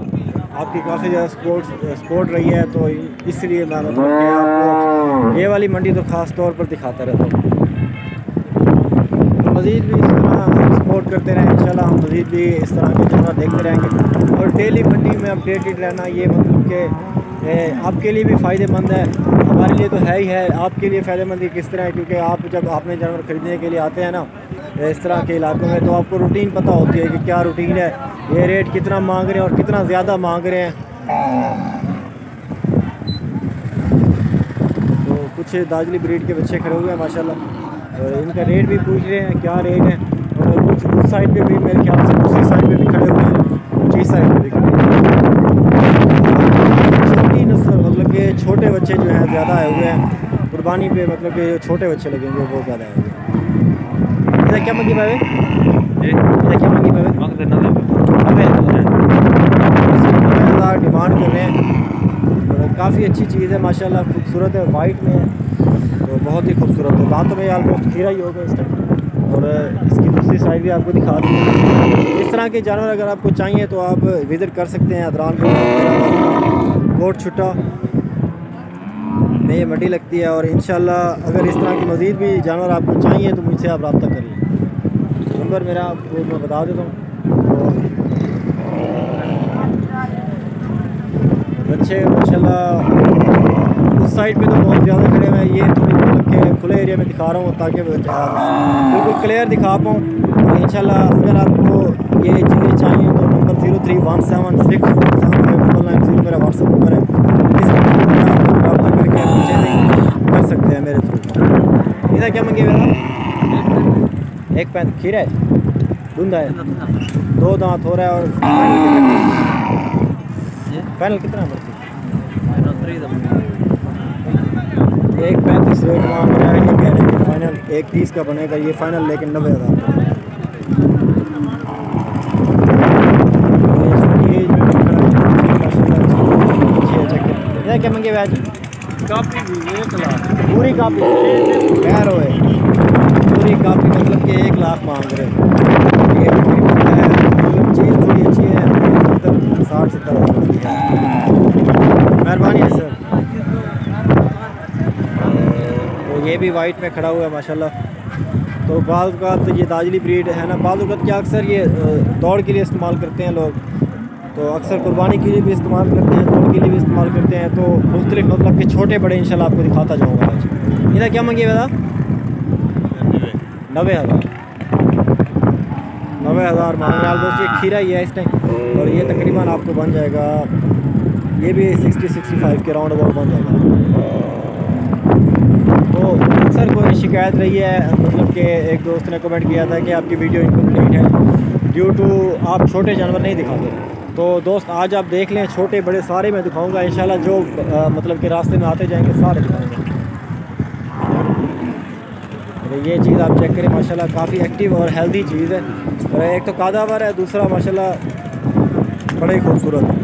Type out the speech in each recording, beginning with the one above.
आपकी काफ़ी ज़्यादा सपोर्ट रही है, तो इसलिए मैं मतलब कि आपको ये वाली मंडी तो ख़ास तौर पर दिखाता रहता हूँ। मज़ीद भी इस तरह सपोर्ट करते रहें, इंशाल्लाह हम मज़ीद भी इस तरह के जानवर देखते रहेंगे। और डेली मंडी में अपडेटेड रहना ये मतलब कि आपके लिए भी फ़ायदेमंद है, हमारे लिए तो है ही है, आपके लिए फ़ायदेमंद किस तरह है, क्योंकि आप जब आपने जानवर ख़रीदने के लिए आते हैं ना इस तरह के इलाकों में, तो आपको रूटीन पता होती है कि क्या रूटीन है, ये रेट कितना मांग रहे हैं और कितना ज़्यादा मांग रहे हैं। तो कुछ दाजली ब्रीड के बच्चे खड़े हुए हैं माशाल्लाह, और इनका रेट भी पूछ रहे हैं क्या रेट है। और कुछ उस साइड पे भी मेरे ख्याल से दूसरी साइड पे भी खड़े हुए हैं, कुछ इस साइड पे भी खड़े हुए हैं। छोटी नस्ल मतलब कि छोटे बच्चे जो हैं ज़्यादा आए हुए हैं कुर्बानी पे, मतलब कि छोटे बच्चे लगेंगे वो बहुत ज़्यादा आए हुए हैं। इधर क्या मंगी भाई, इधर क्या मंगी भाई, 90,000 डिमांड कर रहे हैं। और काफ़ी अच्छी चीज़ है माशाल्लाह, खूबसूरत है, वाइट में है तो बहुत ही खूबसूरत है। दांतों में ऑलमोस्ट खीरा ही होगा इस टाइम। और इसकी दूसरी साइड भी आपको दिखा दूँ। इस तरह के जानवर अगर आपको चाहिए तो आप विज़िट कर सकते हैं अदरान कोट छुट्टा में ये मंडी लगती है। और इंशाल्लाह अगर इस तरह की मज़ीद भी जानवर आपको चाहिए तो मुझसे आप रब्ता कर लें। नंबर मेरा आपको मैं बता देता हूँ। बच्चे माशाल्लाह उस साइड पे तो बहुत ज़्यादा खड़े हुए हैं, ये थोड़ी मतलब के खुले एरिया में दिखा रहा हूँ ताकि बिल्कुल क्लियर दिखा पाऊँ। और इंशाल्लाह अगर आपको ये चीज़ें चाहिए तो नंबर 0317647599 मेरा व्हाट्सअप नंबर है, इस नंबर पर आप रब्ता करके चीज़ें कर सकते हैं मेरे थ्रू। इधर क्या मंगे मेरा एक पैन खीरा है, धुंधा है, 2 दांत हो रहा है। और फाइनल कितना है? 1.35 रेट मांग रहा है, ये कह रहे हैं कि फाइनल 1.30 का बनेगा ये फाइनल, लेकिन 90,000 क्या मंगे आज? कापी 1 लाख पूरी कापी खैर हो पूरी कापी मतलब कि 1 लाख मांग रहे हैं। मतलब चीज़ थोड़ी अच्छी है, 60-70 मेहरबानी है सर। तो ये भी वाइट में खड़ा हुआ है माशाल्लाह। तो बाज़ औक़ात ये दाजली ब्रीड है ना, बाज़ औक़ात क्या अक्सर ये दौड़ के लिए इस्तेमाल करते हैं लोग, तो अक्सर कुर्बानी के लिए भी इस्तेमाल करते हैं, दौड़ के लिए भी इस्तेमाल करते हैं। तो मुख्तलिफ मतलब कि छोटे बड़े इंशाल्लाह आपको दिखाता जाऊँगा आज। इधर क्या मंगिए दादा? 90,000 मांग रहे हैं दोस्त। ये खीरा ही है इस टाइम, और ये तकरीबन आपको बन जाएगा, ये भी 60-65 के राउंड अबाउट बन जाएगा। तो अक्सर कोई शिकायत रही है, मतलब कि एक दोस्त ने कमेंट किया था कि आपकी वीडियो इनकम्प्लीट है ड्यू टू आप छोटे जानवर नहीं दिखाते। तो दोस्त आज आप देख लें, छोटे बड़े सारे मैं दिखाऊंगा इंशाल्लाह, जो मतलब कि रास्ते में आते जाएंगे सारे दिखाऊंगा। तो ये चीज़ आप चेक करें माशाल्लाह, काफ़ी एक्टिव और हेल्दी चीज़ है। और एक तो कादावर है, दूसरा माशाल्लाह बड़ा ही खूबसूरत है।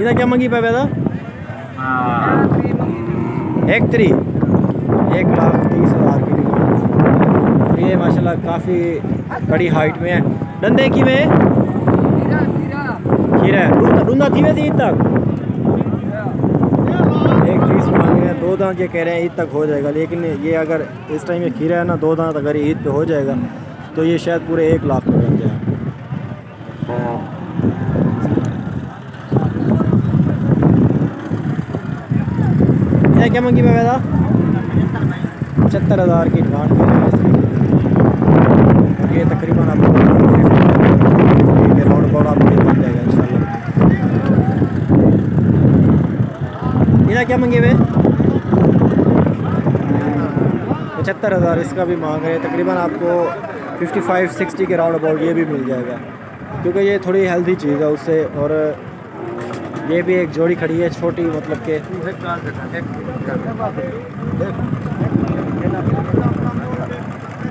इधर क्या मंगी पे था? 1,30,000 की डिमांड। ये माशाल्लाह काफ़ी बड़ी हाइट में है। डंडे की में खीरा है, डूंदा थी वैसे ईद तक 1.30 मांग रहे हैं। 2 दांत ये कह रहे हैं ईद तक हो जाएगा, लेकिन ये अगर इस टाइम में खीरा है ना, 2 दांत अगर ईद पे हो जाएगा तो ये शायद पूरे 1 लाख में बन जाए। ये क्या मंगी मैं था? 75,000 की डिमांड कर रहे हैं। ये तकरीबन आपको राउंड अबाउट आपको बन जाएगा इंशाल्लाह। इधर क्या मंगे हुए? 75,000 इसका भी मांग रहे हैं। तकरीबन आपको 55-60 के राउंड अबाउट ये भी मिल जाएगा, क्योंकि ये थोड़ी हेल्दी चीज़ है उससे। और ये भी एक जोड़ी खड़ी है छोटी, मतलब के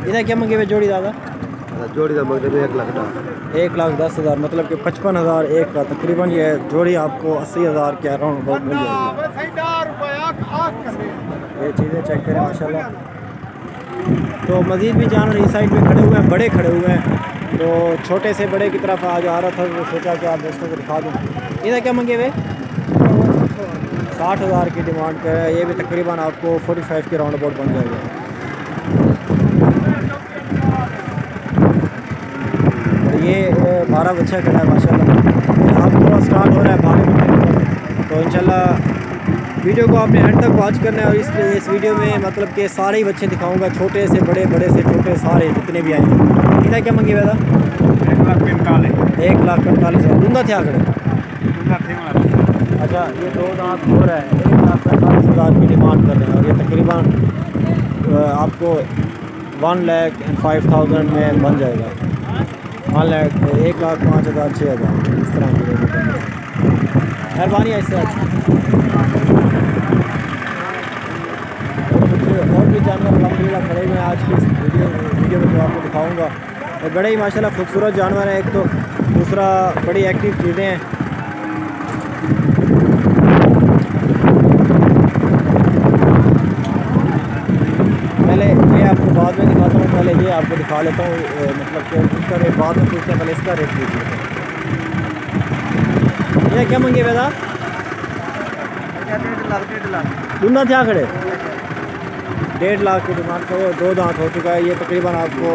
इधर क्या मंगे हुए जोड़ी दादा? जोड़ी का मंगे 1 लाख 1,10,000 मतलब कि 55,000 एक का। तकरीबन ये जोड़ी आपको 80,000 के अराउंड बहुत मिल जाएगी। ये चीज़ें चेक करें माशाल्लाह। तो मज़ीद भी जानवर इस साइड पे खड़े हुए हैं, बड़े खड़े हुए हैं। तो छोटे से बड़े की तरफ आज आ रहा था, तो सोचा कि आप दोस्तों को दिखा दूँ। इधर क्या मंगे हुए? 60,000 की डिमांड कर रहा है। ये भी तकरीबन आपको 45 के राउंड अबाउट बन जाएगा। और ये 12 बच्चा खड़ा है माशाल्लाह। अब थोड़ा स्टार्ट हो रहा है भागे, तो इंशाल्लाह वीडियो को आपने एंड तक वॉच करना है। और इस वीडियो में मतलब कि सारे ही बच्चे दिखाऊंगा, छोटे से बड़े, बड़े से छोटे, सारे जितने भी आएंगे। कितना क्या मंगे हुआ था? 1,45,000। दूंगा थे आंकड़े। अच्छा, ये 2 दांत हो रहा है, 1,45,000 की डिमांड कर रहे हैं। और ये तकरीबन आपको 1,05,000 में बन जाएगा। 1,05,000 6,000 इस तरह की मेहरबानी है। इससे और भी जानवर अल्हम्दुलिल्लाह खड़े हुए हैं आज की इस वीडियो में जो आपको दिखाऊंगा। और बड़े ही माशाल्लाह खूबसूरत जानवर हैं। एक तो दूसरा बड़ी एक्टिव चीज़ें हैं। पहले ये आपको बाद में दिखाता हूँ, पहले ये आपको दिखा लेता हूँ, मतलब कि उसका रेट बाद में पूछते हैं, पहले इसका रेट पूछ लेते हैं। ये क्या मंगे बेटा? 1.5 लाख। दूना क्या खड़े? 1.5 लाख की डिमांड करो। 2 दांत हो चुका है। ये तकरीबन आपको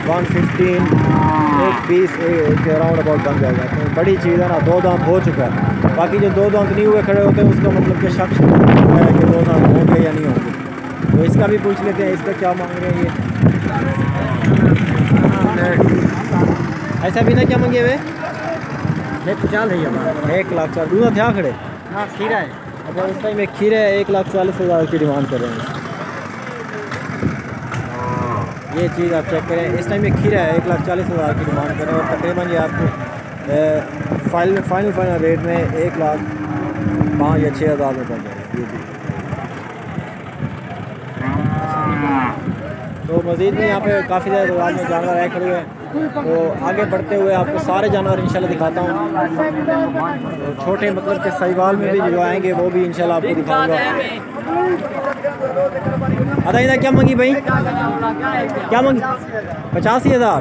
115 120 के राउंड अबाउट बन जाएगा। तो बड़ी चीज़ है ना, 2 दांत हो चुका है। बाकी जो 2 दांत नहीं हुए खड़े होते हैं उसका मतलब कि शक है कि 2 दांत होंगे या नहीं होंगे। तो इसका भी पूछ लेते हैं, इसका क्या मांग रहे हैं ये? ऐसा भी ना क्या मांगे हुए? 1,50,000 है ये। 1,04,000 दूना क्या खड़े? हाँ, खीरा है। अच्छा, इस टाइम एक खीरे 1,40,000 की डिमांड कर रहे हैं। ये चीज़ आप चेक करें, इस टाइम एक खीरा है 1,40,000 की डिमांड कर रहे हैं। और तकरीबन ये आपको फाइनल रेट में 1,05,000 या 6,000 में बन जाएगा। ये भी तो मज़ीद में यहाँ पे काफ़ी ज़्यादा तादाद में जानवर आए खड़े हुए हैं। तो आगे बढ़ते हुए आपको सारे जानवर इंशाल्लाह दिखाता हूँ। तो छोटे मतलब कि साहिवाल में भी जो आएंगे वो भी इंशाल्लाह आपको दिखाऊंगा। अदा इधर क्या मांगी भाई? क्या मांगी? 85,000।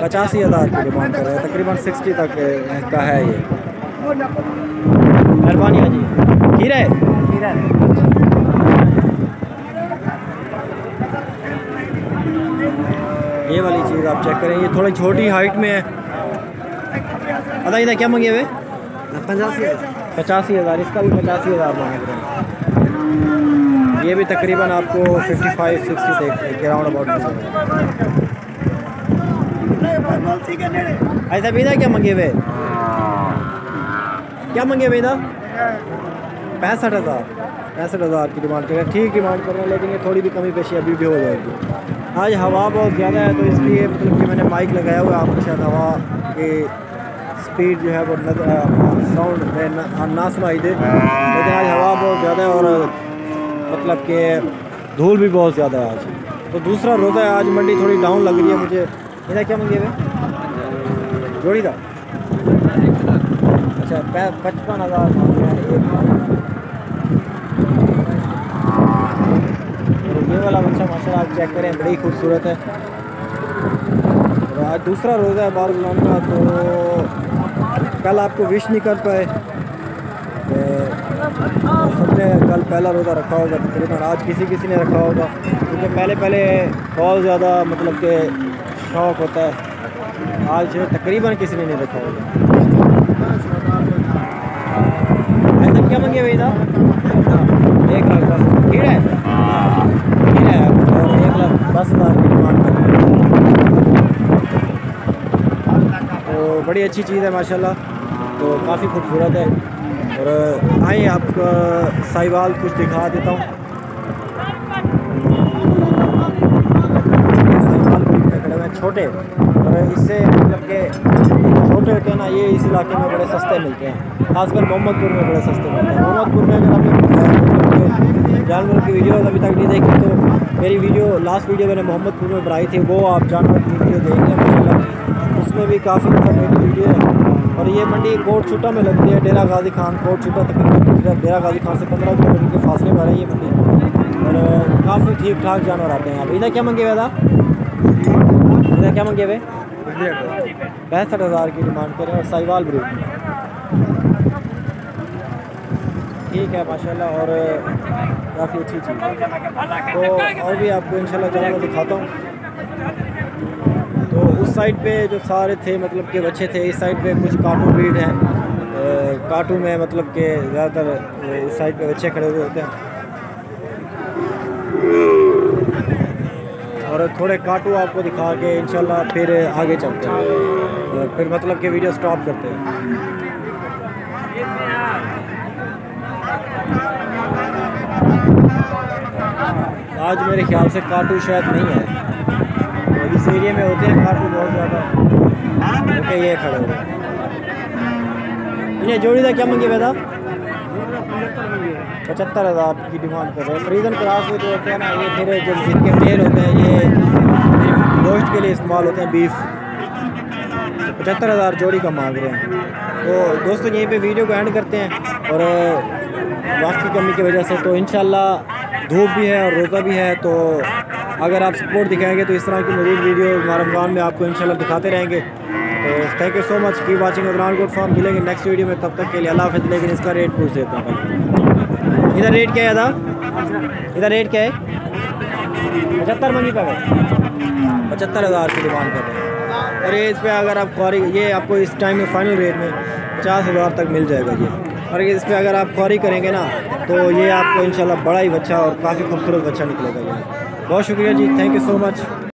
85,000 की डिमांड कर रहे हैं। तकरीबन 60 तक का है ये। मेहरबानी है जी। खीरा है? खीरा है। ये वाली चीज़ आप चेक करें, ये थोड़ी छोटी हाइट में है। अदा इधर क्या मांगे हुए? 85,000। इसका भी 85,000 मांग रहे हैं। ये भी तकरीबन आपको 55-60 के राउंड अबाउट ऐसा भी था। क्या मांगे हुए? क्या मांगे हुए इधर? 65,000 की डिमांड कर रहे हैं। ठीक डिमांड कर रहे हैं, लेकिन ये थोड़ी भी कमी पेशी अभी भी हो जाएगी। आज हवा बहुत ज़्यादा है, तो इसलिए मतलब कि मैंने माइक लगाया हुआ है। आपको शायद हवा की स्पीड जो है वो साउंड में ना सुनाई दे, लेकिन आज हवा बहुत ज़्यादा है और मतलब कि धूल भी बहुत ज़्यादा है आज। तो दूसरा रोज़ा है, आज मंडी थोड़ी डाउन लग रही है मुझे। इधर क्या मंगे हुए? जोड़ी था। अच्छा, 55,000। ये वाला बच्चा माशाल्लाह आप चेक करें, बड़ी खूबसूरत है। और आज दूसरा रोज़ा है बारगाम का, तो कल आपको विश नहीं कर पाए। सबने कल पहला रोज़ा रखा होगा तकरीबन, आज किसी ने रखा होगा, क्योंकि पहले बहुत ज़्यादा मतलब कि शौक़ होता है। आज तकरीबन किसी ने नहीं रखा होगा। ऐसा क्या मंगे भाई था? 1,10,000। ठीक है, ठीक है। और 1,10,000 की डिमांड कर रहे हैं। तो बड़ी अच्छी चीज़ है माशाल्लाह, तो काफ़ी खूबसूरत है। और आइए आपको साहिवाल कुछ दिखा देता हूँ। साहिवाल खड़े हुए छोटे, और इससे मतलब कि छोटे होते हैं ना, ये इस इलाके में बड़े सस्ते मिलते हैं, खासकर मोहम्मदपुर में बड़े सस्ते मिलते हैं। मोहम्मदपुर में अगर आपने जानवरों की वीडियो अभी तक नहीं देखी, तो मेरी लास्ट वीडियो मैंने मोहम्मदपुर में बनाई थी, वो आप जानवर की वीडियो देख लें माशाल्लाह, उसमें भी काफ़ी इन्फॉर्मेटिव वीडियो है। और ये मंडी कोट छुट्टा में लगती है, डेरा गाजी खान कोट छुट्टा, तकरीबन डेरा गाजी खान से 15 किलोमीटर के फासले पर है ये मंडी। और काफ़ी ठीक ठाक जानवर आते हैं यहाँ पे। इधर क्या मंगे हुए था? इधर क्या मंगे हुए? 65,000 की डिमांड करें और साहिवाल ब्रीड ठीक है माशाल्लाह, और काफ़ी अच्छी चीज़ है। तो और भी आपको इंशाल्लाह जानवर दिखाता हूँ। तो उस साइड पे जो सारे थे मतलब के बच्चे थे, इस साइड पे कुछ काटू ब्रीड हैं। काटू में मतलब के ज़्यादातर इस साइड पे बच्चे खड़े हुए होते हैं, और थोड़े काटू आपको दिखा के इंशाल्लाह फिर आगे चलते हैं, फिर मतलब कि वीडियो स्टॉप करते हैं। आज मेरे ख्याल से काटू शायद नहीं है, तो इस एरिया में होते हैं काटू बहुत ज़्यादा। ओके ये खड़े हुए इन्हें जोड़ी था क्या मंगे हुए था? 75,000 की डिमांड कर रहे हैं। फ्रीजन क्रॉस में जो होते हैं ना, ये फिर जो इनके मेल होते हैं ये गोश्त के लिए इस्तेमाल होते हैं, बीफ। 75,000 जोड़ी का मांग रहे हैं। तो दोस्तों यहीं पे वीडियो को एंड करते हैं, और वक्त की कमी की वजह से तो इंशाल्लाह धूप भी है और रोज़ा भी है, तो अगर आप सपोर्ट दिखाएंगे तो इस तरह की मज़ीद वीडियो रमज़ान में आपको इंशाल्लाह दिखाते रहेंगे। तो thank you so much, keep watching उदरान गुड फार्म। मिलेंगे नेक्स्ट वीडियो में, तब तक के लिए अल्लाह हाफ़िज़। लेकिन इसका रेट पूछ देते हैं। इधर रेट क्या है था? इधर रेट क्या है? 75 मंगी पे 75,000 की डिमांड कर रहे हैं, और ये इस पर अगर आप ख्वारी, ये आपको इस टाइम में फ़ाइनल रेट में 50,000 तक मिल जाएगा ये। और इस पर अगर आप ख्वारी करेंगे ना, तो ये आपको इंशाल्लाह बड़ा ही बच्चा और काफ़ी खूबसूरत बच्चा निकलेगा ये। बहुत शुक्रिया जी, थैंक यू सो मच।